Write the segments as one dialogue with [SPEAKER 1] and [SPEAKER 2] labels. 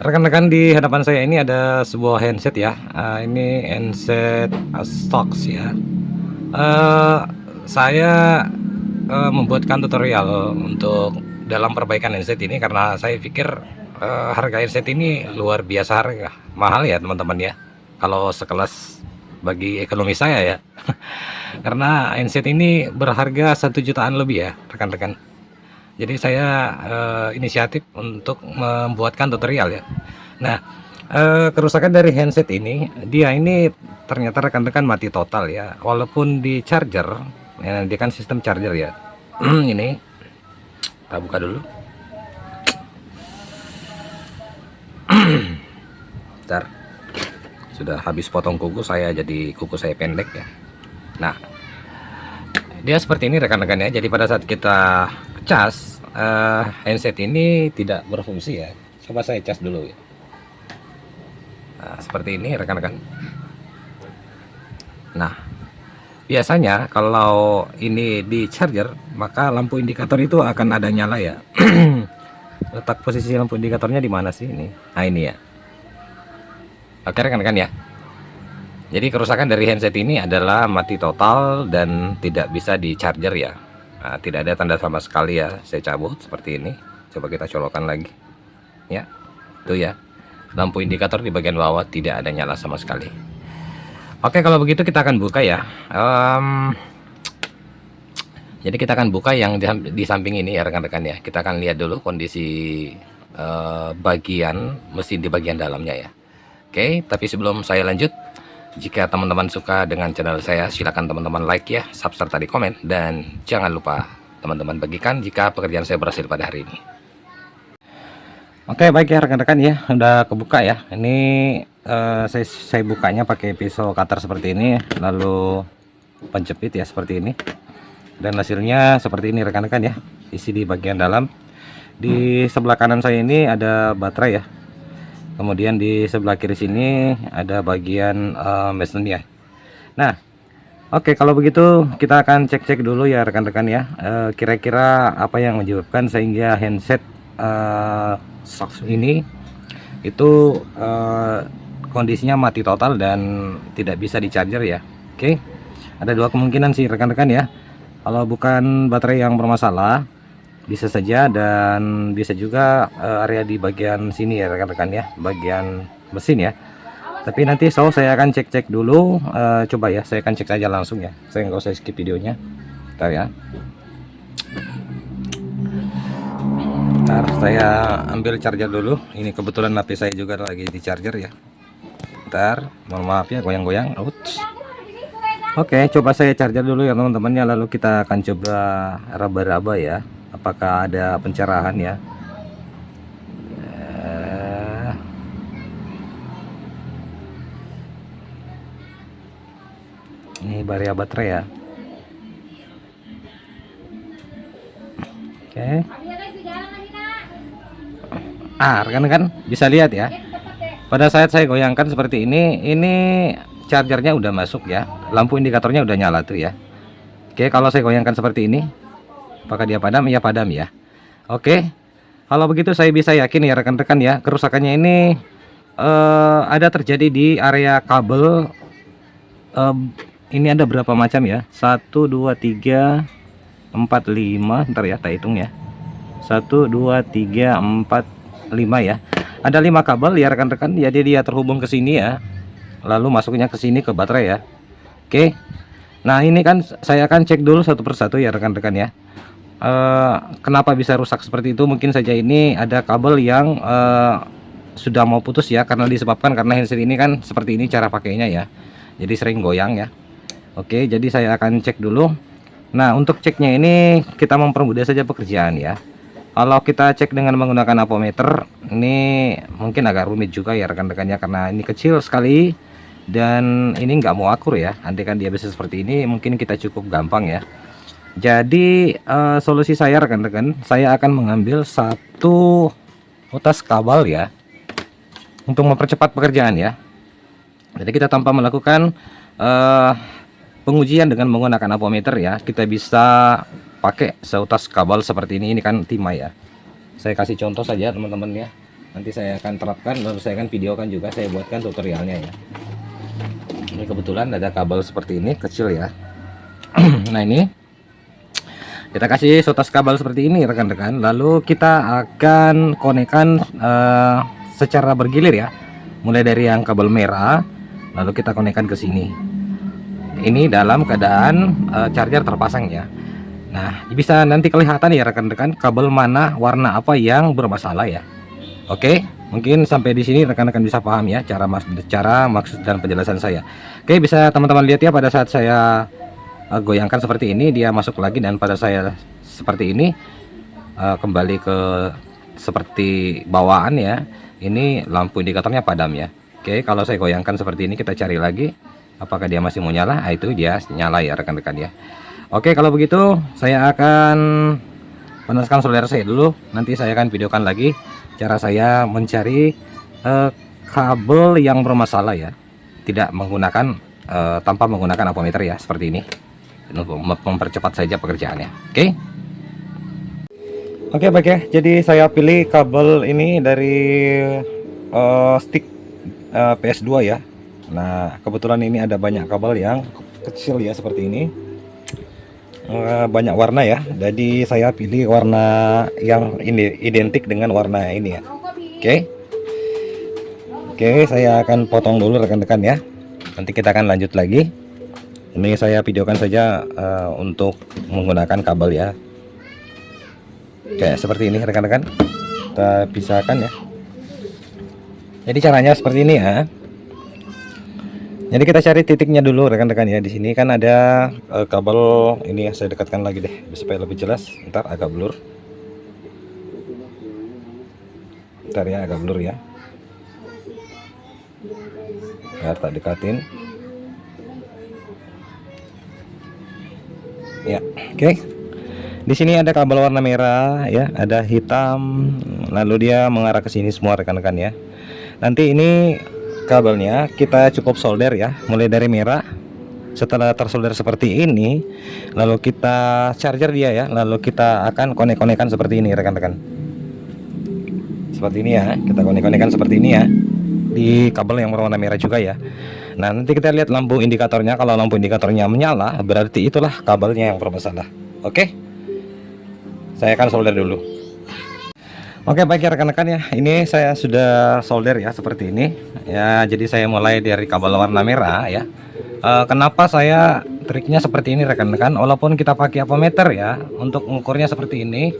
[SPEAKER 1] Rekan-rekan, di hadapan saya ini ada sebuah handset ya. Ini handset Astox ya. Eh, saya membuatkan tutorial untuk dalam perbaikan handset ini karena saya pikir harga handset ini luar biasa harga mahal ya teman-teman ya. Kalau sekelas bagi ekonomi saya ya. Karena handset ini berharga 1 jutaan lebih ya rekan-rekan. Jadi saya inisiatif untuk membuatkan tutorial ya. Nah, kerusakan dari handset ini, dia ini ternyata rekan-rekan mati total ya. Walaupun di charger, ya, dia kan sistem charger ya. Ini kita buka dulu. Bentar. Sudah habis potong kuku saya, jadi kuku saya pendek ya. Nah, dia seperti ini rekan-rekan ya. Jadi pada saat kita cas, handset ini tidak berfungsi ya. Coba saya cas dulu ya. Nah, seperti ini rekan-rekan. Nah, biasanya kalau ini di charger, maka lampu indikator itu akan ada nyala ya. Letak posisi lampu indikatornya di mana sih ini? Nah, ini ya. Oke rekan-rekan ya. Jadi kerusakan dari handset ini adalah mati total dan tidak bisa di charger ya. Nah, tidak ada tanda sama sekali ya. Saya cabut seperti ini. Coba kita colokkan lagi. Ya, tuh ya. Lampu indikator di bagian bawah tidak ada nyala sama sekali. Oke, kalau begitu kita akan buka ya. Jadi kita akan buka yang di samping ini ya rekan-rekan ya. Kita akan lihat dulu kondisi bagian mesin di bagian dalamnya ya. Oke, tapi sebelum saya lanjut, jika teman-teman suka dengan channel saya, silakan teman-teman like ya, subscribe tadi, komen, dan jangan lupa teman-teman bagikan jika pekerjaan saya berhasil pada hari ini. Oke, baik ya rekan-rekan ya, udah kebuka ya. Ini saya bukanya pakai pisau cutter seperti ini, lalu penjepit ya seperti ini. Dan hasilnya seperti ini rekan-rekan ya, isi di bagian dalam. Di sebelah kanan saya ini ada baterai ya. Kemudian di sebelah kiri sini ada bagian mesinnya. Nah, oke, kalau begitu kita akan cek-cek dulu ya rekan-rekan ya. Kira-kira apa yang menyebabkan sehingga handset Astox ini itu kondisinya mati total dan tidak bisa di charger ya. Oke, ada dua kemungkinan sih rekan-rekan ya. Kalau bukan baterai yang bermasalah, bisa saja, dan bisa juga area di bagian sini ya rekan-rekan ya, bagian mesin ya. Tapi nanti saya akan cek-cek dulu. Coba ya, saya akan cek saja langsung ya, saya nggak usah skip videonya. Bentar ya, bentar saya ambil charger dulu. Ini kebetulan HP saya juga lagi di charger ya. Bentar, mohon maaf ya goyang-goyang. Oke, coba saya charger dulu ya teman-teman ya, lalu kita akan coba raba-raba ya, apakah ada pencerahan ya. Ini baria baterai ya. Oke. Rekan-rekan bisa lihat ya, pada saat saya goyangkan seperti ini chargernya udah masuk ya, lampu indikatornya udah nyala tuh ya. Oke, kalau saya goyangkan seperti ini, apakah dia padam? Ya padam ya. Oke, kalau begitu saya bisa yakin ya rekan-rekan ya, kerusakannya ini ada terjadi di area kabel. Ini ada berapa macam ya? 1 2 3 4 5, ntar ya tak hitung ya. 1 2 3 4 5 ya. Ada 5 kabel ya rekan-rekan. Jadi dia terhubung ke sini ya, lalu masuknya ke sini ke baterai ya. Oke, nah ini kan saya akan cek dulu satu persatu ya rekan-rekan ya. Kenapa bisa rusak seperti itu? Mungkin saja ini ada kabel yang sudah mau putus ya, karena disebabkan karena handset ini kan seperti ini cara pakainya ya, jadi sering goyang ya. Oke, jadi saya akan cek dulu. Nah, untuk ceknya ini kita mempermudah saja pekerjaan ya. Kalau kita cek dengan menggunakan apometer, ini mungkin agak rumit juga ya rekan-rekannya, karena ini kecil sekali dan ini nggak mau akur ya. Andai kan dia bisa seperti ini, mungkin kita cukup gampang ya. Jadi solusi saya rekan-rekan, saya akan mengambil satu utas kabel ya, untuk mempercepat pekerjaan ya. Jadi kita tanpa melakukan pengujian dengan menggunakan apometer ya, kita bisa pakai seutas kabel seperti ini kan timah ya. Saya kasih contoh saja teman-teman ya. Nanti saya akan terapkan, lalu saya akan videokan juga, saya buatkan tutorialnya ya. Ini kebetulan ada kabel seperti ini, kecil ya. Nah ini kita kasih sotas kabel seperti ini rekan-rekan, lalu kita akan konekkan secara bergilir ya, mulai dari yang kabel merah, lalu kita konekkan ke sini. Ini dalam keadaan charger terpasang ya. Nah bisa nanti kelihatan ya rekan-rekan, kabel mana warna apa yang bermasalah ya. Oke, mungkin sampai di sini rekan-rekan bisa paham ya cara maksud dan penjelasan saya. Oke, bisa teman-teman lihat ya, pada saat saya goyangkan seperti ini dia masuk lagi, dan pada saya seperti ini kembali ke seperti bawaan ya. Ini lampu indikatornya padam ya. Oke, kalau saya goyangkan seperti ini, kita cari lagi apakah dia masih mau nyala. Itu dia nyala ya rekan-rekan ya. Oke, kalau begitu saya akan panaskan solder saya dulu, nanti saya akan videokan lagi cara saya mencari kabel yang bermasalah ya, tidak menggunakan tanpa menggunakan ampermeter ya, seperti ini, untuk mempercepat saja pekerjaannya. Oke baik ya, jadi saya pilih kabel ini dari stick PS2 ya. Nah kebetulan ini ada banyak kabel yang kecil ya, seperti ini, banyak warna ya, jadi saya pilih warna yang ini identik dengan warna ini ya. Oke, saya akan potong dulu rekan-rekan ya, nanti kita akan lanjut lagi. Ini saya videokan saja untuk menggunakan kabel ya, kayak seperti ini rekan-rekan, kita pisahkan ya. Jadi caranya seperti ini ya. Jadi kita cari titiknya dulu rekan-rekan ya. Di sini kan ada kabel ini ya, saya dekatkan lagi deh supaya lebih jelas. Ntar agak blur. Ntar ya, agak blur ya. Biar tak dekatin. Ya, oke. Di sini ada kabel warna merah ya, ada hitam, lalu dia mengarah ke sini semua rekan-rekan ya. Nanti ini kabelnya kita cukup solder ya, mulai dari merah. Setelah tersolder seperti ini, lalu kita charger dia ya, lalu kita akan konek-konekan seperti ini rekan-rekan. Seperti ini ya, kita konek-konekan seperti ini ya, di kabel yang berwarna merah juga ya. Nah nanti kita lihat lampu indikatornya, kalau lampu indikatornya menyala berarti itulah kabelnya yang bermasalah. Oke, saya akan solder dulu. Oke baik ya rekan-rekan ya, ini saya sudah solder ya seperti ini ya. Jadi saya mulai dari kabel warna merah ya. Kenapa saya triknya seperti ini rekan-rekan, walaupun kita pakai ampermeter ya untuk mengukurnya seperti ini,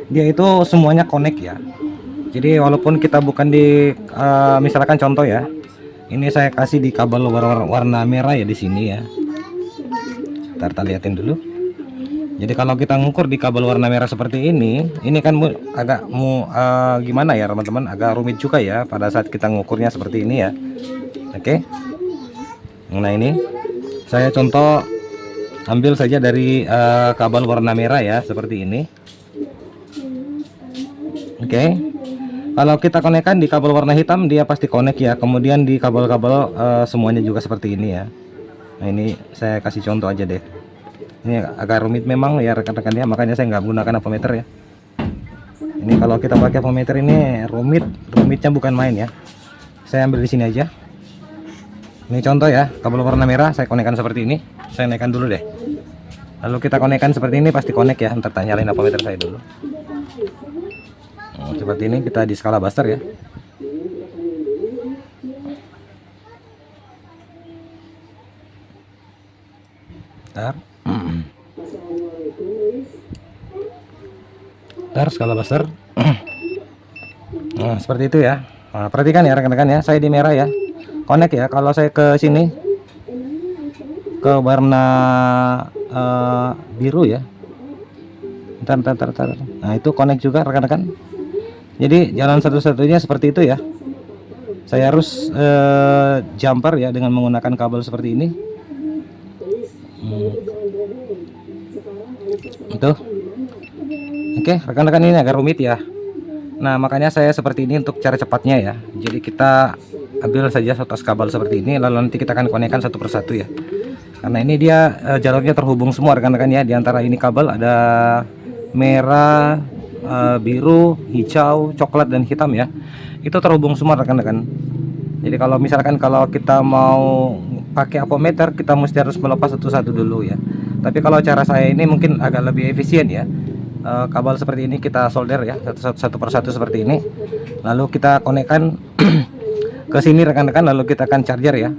[SPEAKER 1] dia itu semuanya connect ya. Jadi walaupun kita bukan di misalkan contoh ya, ini saya kasih di kabel warna merah ya di sini ya. Ntar kita liatin dulu. Jadi kalau kita ngukur di kabel warna merah seperti ini kan agak gimana ya teman-teman, agak rumit juga ya pada saat kita ngukurnya seperti ini ya. Oke. Nah ini saya contoh ambil saja dari kabel warna merah ya seperti ini. Oke. Kalau kita konekkan di kabel warna hitam dia pasti konek ya. Kemudian di kabel-kabel semuanya juga seperti ini ya. Nah ini saya kasih contoh aja deh. Ini agak rumit memang ya rekan-rekan ya, makanya saya nggak menggunakan ampermeter ya. Ini kalau kita pakai ampermeter ini rumitnya bukan main ya. Saya ambil di sini aja. Ini contoh ya, kabel warna merah saya konekkan seperti ini. Saya naikkan dulu deh. Lalu kita konekkan seperti ini, pasti konek ya. Ntar nyalain ampermeter saya dulu. Seperti ini kita di skala buster ya. Ntar skala buster. Nah seperti itu ya. Nah, perhatikan ya rekan-rekan ya, saya di merah ya, connect ya. Kalau saya ke sini ke warna biru ya, ntar. Nah itu connect juga rekan-rekan. Jadi jalan satu-satunya seperti itu ya. Saya harus jumper ya dengan menggunakan kabel seperti ini. Itu. Oke, rekan-rekan, ini agak rumit ya. Nah, makanya saya seperti ini untuk cara cepatnya ya. Jadi kita ambil saja satu kabel seperti ini, lalu nanti kita akan konekkan satu persatu ya. Karena ini dia jalurnya terhubung semua rekan-rekan ya. Di antara ini kabel ada merah, biru, hijau, coklat dan hitam ya. Itu terhubung semua rekan-rekan. Jadi kalau misalkan kalau kita mau pakai apometer, kita mesti harus melepas satu-satu dulu ya. Tapi kalau cara saya ini mungkin agak lebih efisien ya. Kabel seperti ini kita solder ya, satu persatu seperti ini. Lalu kita konekkan ke sini rekan-rekan, lalu kita akan charger ya.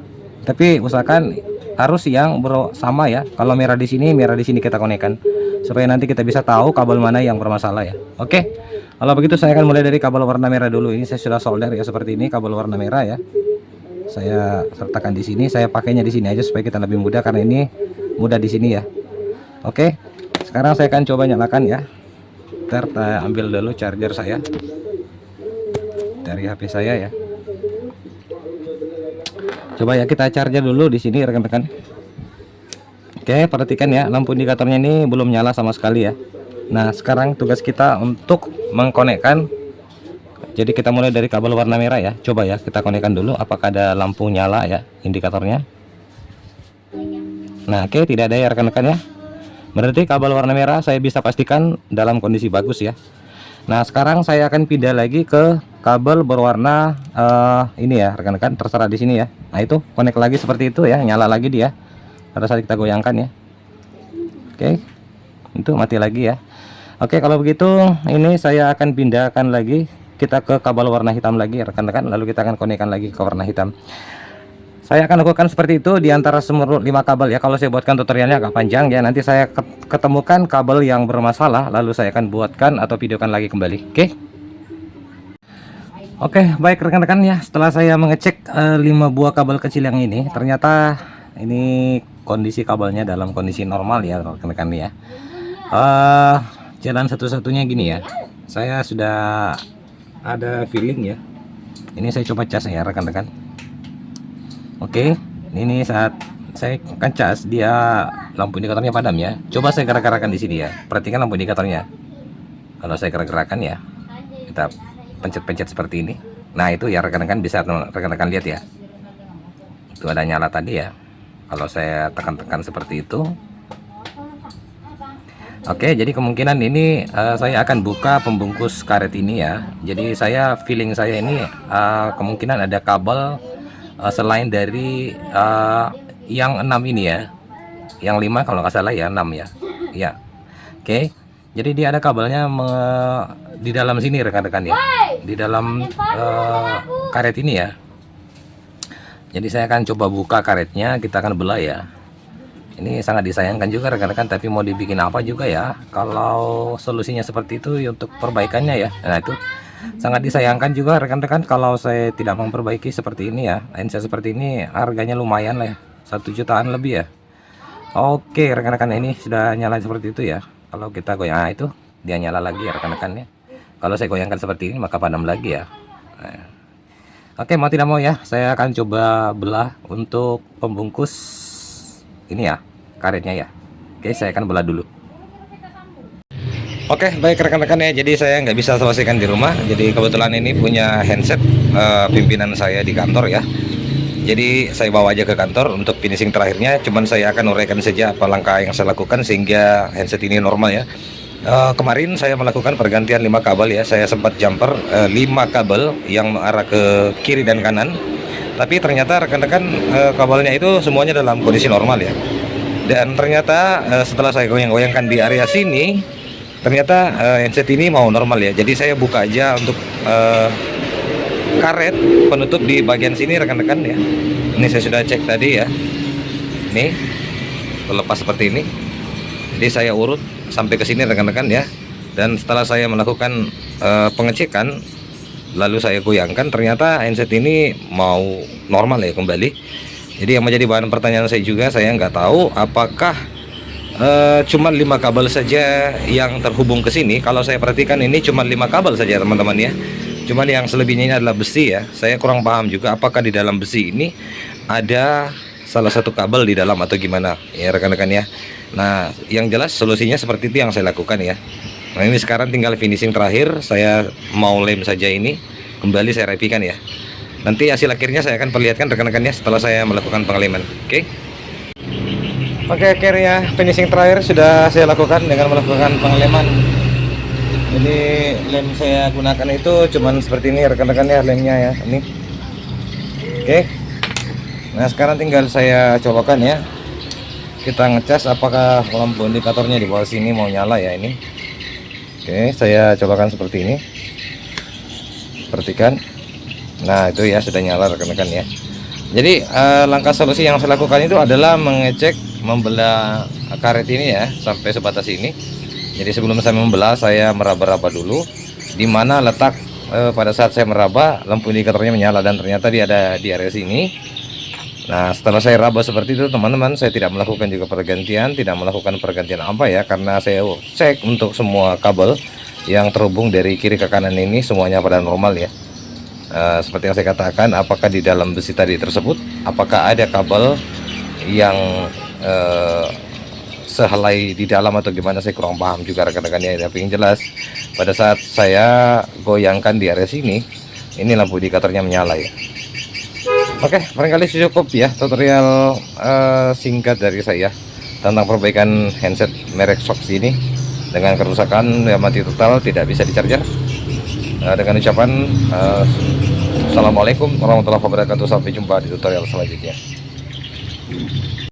[SPEAKER 1] Tapi usahakan harus yang sama ya. Kalau merah di sini kita konekkan, supaya nanti kita bisa tahu kabel mana yang bermasalah ya. Oke. Kalau begitu saya akan mulai dari kabel warna merah dulu. Ini saya sudah solder ya seperti ini, kabel warna merah ya. Saya sertakan di sini, saya pakainya di sini aja supaya kita lebih mudah karena ini mudah di sini ya. Oke. Sekarang saya akan coba nyalakan ya. Ntar saya ambil dulu charger saya dari HP saya ya. Coba ya kita charger dulu di sini rekan-rekan. Oke, perhatikan ya, lampu indikatornya ini belum nyala sama sekali ya. Nah, sekarang tugas kita untuk mengkonekkan. Jadi kita mulai dari kabel warna merah ya. Coba ya kita konekkan dulu apakah ada lampu nyala ya indikatornya. Nah, oke, tidak ada ya rekan-rekan ya. Berarti kabel warna merah saya bisa pastikan dalam kondisi bagus ya. Nah, sekarang saya akan pindah lagi ke kabel berwarna ini ya rekan-rekan, terserah di sini ya. Nah, itu konek lagi seperti itu ya, nyala lagi dia pada saat kita goyangkan ya. Oke, itu mati lagi ya. Oke, kalau begitu ini saya akan pindahkan lagi kita ke kabel warna hitam lagi rekan-rekan, lalu kita akan konekkan lagi ke warna hitam. Saya akan lakukan seperti itu di antara semua 5 kabel ya. Kalau saya buatkan tutorialnya agak panjang ya. Nanti saya ketemukan kabel yang bermasalah, lalu saya akan buatkan atau videokan lagi kembali. Oke, baik rekan-rekan ya. Setelah saya mengecek 5 buah kabel kecil yang ini, ternyata ini kondisi kabelnya dalam kondisi normal ya rekan-rekan ya. Jalan satu-satunya gini ya. Saya sudah ada feeling ya. Ini saya coba cas ya rekan-rekan. Oke, ini saat saya akan cas dia lampu indikatornya padam ya. Coba saya gerak-gerakan di sini ya. Perhatikan lampu indikatornya. Kalau saya gerak-gerakan ya, kita pencet-pencet seperti ini. Nah, itu ya rekan-rekan bisa rekan-rekan lihat ya. Itu ada nyala tadi ya. Kalau saya tekan-tekan seperti itu. Oke, jadi kemungkinan ini saya akan buka pembungkus karet ini ya. Jadi feeling saya ini kemungkinan ada kabel selain dari yang 6 ini ya. Yang 5 kalau nggak salah ya, 6 ya. Ya. Oke. Jadi dia ada kabelnya di dalam sini rekan-rekan ya. Di dalam karet ini ya. Jadi saya akan coba buka karetnya, kita akan belah ya. Ini sangat disayangkan juga rekan-rekan, tapi mau dibikin apa juga ya. Kalau solusinya seperti itu untuk perbaikannya ya. Nah, itu sangat disayangkan juga rekan-rekan kalau saya tidak memperbaiki seperti ini ya. Lensa seperti ini harganya lumayan lah ya, 1 jutaan lebih ya. Oke rekan-rekan, ini sudah nyala seperti itu ya. Kalau kita goyang, nah, itu dia nyala lagi ya rekan-rekan ya. Kalau saya goyangkan seperti ini maka padam lagi ya. Nah. Oke, mau tidak mau ya, saya akan coba belah untuk pembungkus ini ya, karetnya ya. Oke, saya akan belah dulu. Oke, baik rekan-rekan ya. Jadi saya nggak bisa selesaikan di rumah. Jadi kebetulan ini punya handset pimpinan saya di kantor ya. Jadi saya bawa aja ke kantor untuk finishing terakhirnya. Cuman saya akan uraikan saja apa langkah yang saya lakukan sehingga handset ini normal ya. Kemarin saya melakukan pergantian 5 kabel ya. Saya sempat jumper 5 kabel yang mengarah ke kiri dan kanan. Tapi ternyata rekan-rekan kabelnya itu semuanya dalam kondisi normal ya. Dan ternyata setelah saya goyang-goyangkan di area sini, ternyata handset ini mau normal ya. Jadi saya buka aja untuk karet penutup di bagian sini rekan-rekan ya. Ini saya sudah cek tadi ya. Ini terlepas seperti ini. Jadi saya urut sampai ke sini rekan-rekan ya. Dan setelah saya melakukan pengecekan, lalu saya goyangkan, ternyata handset ini mau normal ya kembali. Jadi yang menjadi bahan pertanyaan saya juga, saya nggak tahu apakah cuma 5 kabel saja yang terhubung ke sini. Kalau saya perhatikan ini cuma 5 kabel saja teman-teman ya. Cuman yang selebihnya ini adalah besi ya. Saya kurang paham juga apakah di dalam besi ini ada salah satu kabel di dalam atau gimana ya rekan-rekan ya. Nah, yang jelas solusinya seperti itu yang saya lakukan ya. Nah, ini sekarang tinggal finishing terakhir, saya mau lem saja ini, kembali saya rapikan ya. Nanti hasil akhirnya saya akan perlihatkan rekan-rekannya setelah saya melakukan pengeleman. Oke, akhirnya finishing terakhir sudah saya lakukan dengan melakukan pengeleman Jadi lem saya gunakan itu cuman seperti ini rekan-rekan ya, lemnya ya ini. Oke. Nah sekarang tinggal saya colokan ya. Kita ngecas apakah lampu indikatornya di bawah sini mau nyala ya ini. Oke, saya colokan seperti ini. Perhatikan. Nah itu ya sudah nyala rekan-rekan ya. Jadi langkah solusi yang saya lakukan itu adalah mengecek membelah karet ini ya sampai sebatas ini. Jadi sebelum saya membelah, saya meraba-raba dulu di mana letak pada saat saya meraba lampu indikatornya menyala, dan ternyata dia ada di area sini. Nah setelah saya raba seperti itu teman-teman, saya tidak melakukan juga pergantian, tidak melakukan pergantian apa ya, karena saya cek untuk semua kabel yang terhubung dari kiri ke kanan ini semuanya pada normal ya. Seperti yang saya katakan, apakah di dalam besi tadi tersebut apakah ada kabel yang sehelai di dalam atau gimana, saya kurang paham juga rekan-rekan ya. Tapi yang jelas pada saat saya goyangkan di area sini, ini lampu indikatornya menyala ya. Oke, barangkali cukup ya tutorial singkat dari saya tentang perbaikan handset merek Sox ini dengan kerusakan yang mati total, tidak bisa di-charger. Dengan ucapan Assalamualaikum warahmatullahi wabarakatuh. Sampai jumpa di tutorial selanjutnya.